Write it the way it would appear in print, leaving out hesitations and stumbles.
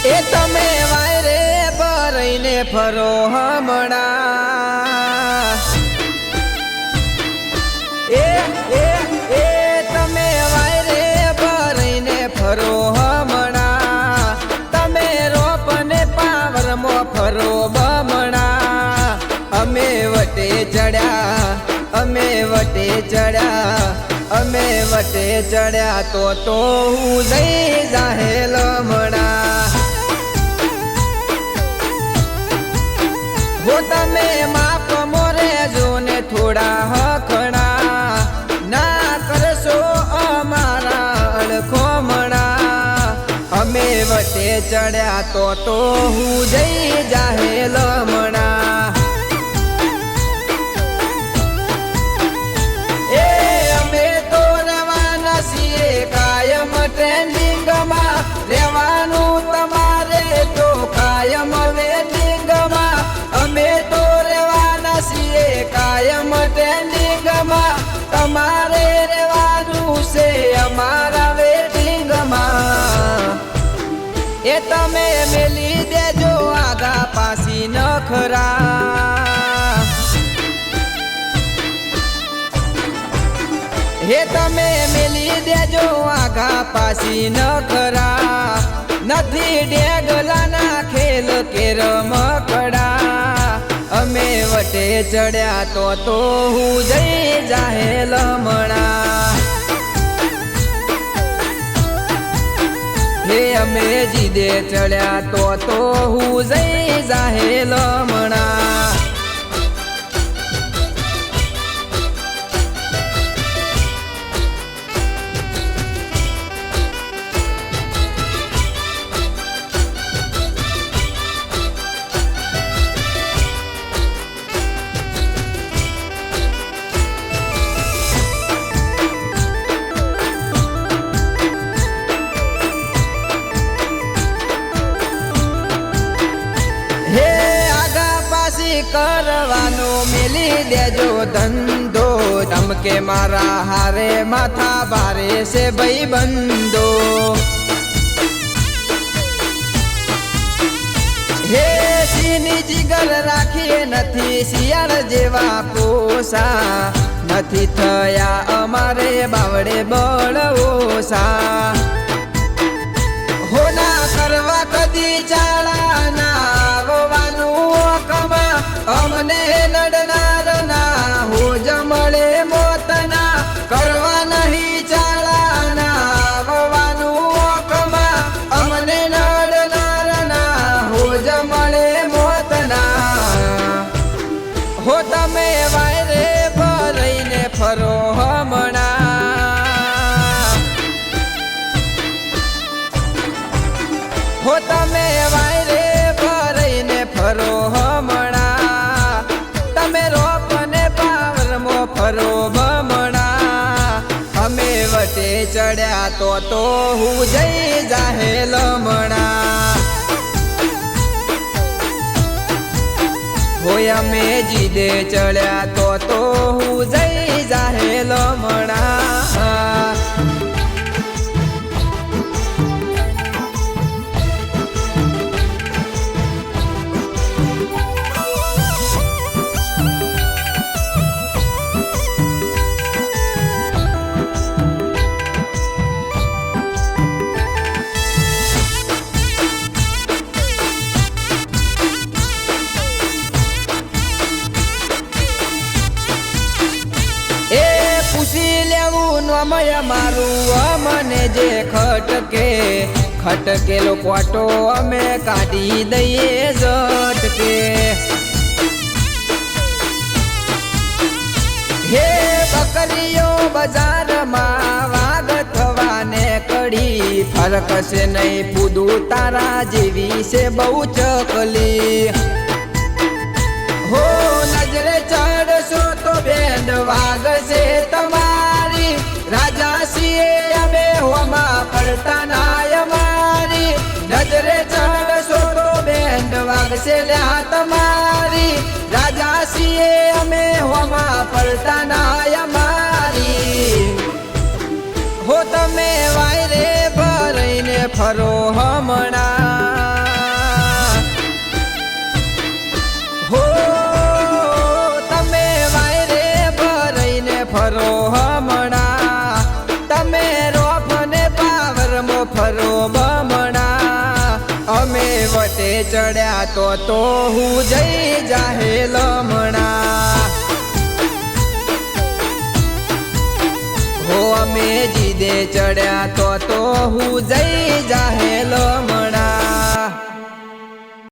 એ તમે વાયરે ભરાઈને ફરો હમણાં એ તમે વાયરે ભરાઈને ફરો હમણાં તમે રોપને પાવરમાં ફરો બમણા અમે વટે ચડ્યા તો હું જઈ જાહેલ મણા હો તમે માપ મોરે જો ને થોડા હખણા ના કરશો અમારા અડખોમણા અમે વટે ચડ્યા તો હું જઈ જાહેલ મણા કાયમ ટ્રેન્ડિંગમાં રહેવાનું તમારે તો કાયમ વેટિંગમાં અમે તો રહેવાના છીએ કાયમ ટ્રેન્ડિંગમાં તમારે રહેવાનું છે અમારા વેટિંગમાં એ તમે મેલી દેજો આગા પાછી નખરા હે તમે મેલી દેજો આગા પાછી નખરા નથી ડેગલાના ખેલ કે રમકડા અમે વટે ચડ્યા તો હું જઈ જાહેલ મણા હે અમે જીદે ચડ્યા તો હું જઈ જાહેલ મણા કરવાનો મેલી દેજો ધંધો ધમકે મારા હારે માથા ભારે છે ભાઈ બંધો હે સીની જીગર રાખીએ નથી શિયાળ જેવા પોસા નથી થયા અમારે બાવડે બળ ઓસા હોના કરવા કદી ચાળા ના અમને લડનાર ના હો જમળે મોતના કરવા નહીં ચાળાના વવાનું કમા અમને લડનાર ના હો જમળે મોતના હો તમે વાયરે ભરાઈને ફરો હમણાં હો તમે વાયરે ભરાઈને ફરો ફરો બમણા અમે વટે ચડ્યા તો હું જઈ જાહેલ મણા હોય અમે જીદે ચડ્યા તો હું જઈ જાહેલ મણા મય મારું અમને જે ખટકેલો કોટો અમે કાઢી દઈએ ઝટકે હે બકરીઓ બજારમાં વાગ થવાને કડી ફરક છે નહીં પૂદું તારા જેવી છે બહુ ચકલી હો નજરે ચડશો તો બેન્ડ વાગશે તમારી રાજા છીએ અમે હોમાં પડતા નાય મારી નજરે ચડશો તો બેન્ડ વાગશે લ્યા તમારી રાજા છીએ અમે હોમાં પડતા નાય મારી હો તમે વાયરે ભરાઈને ફરો હમણાં અમે વટે ચડ્યા તો હું જઈ જાહે લમણા હો અમે જીદે ચડ્યા તો હું જઈ જાહે લમણા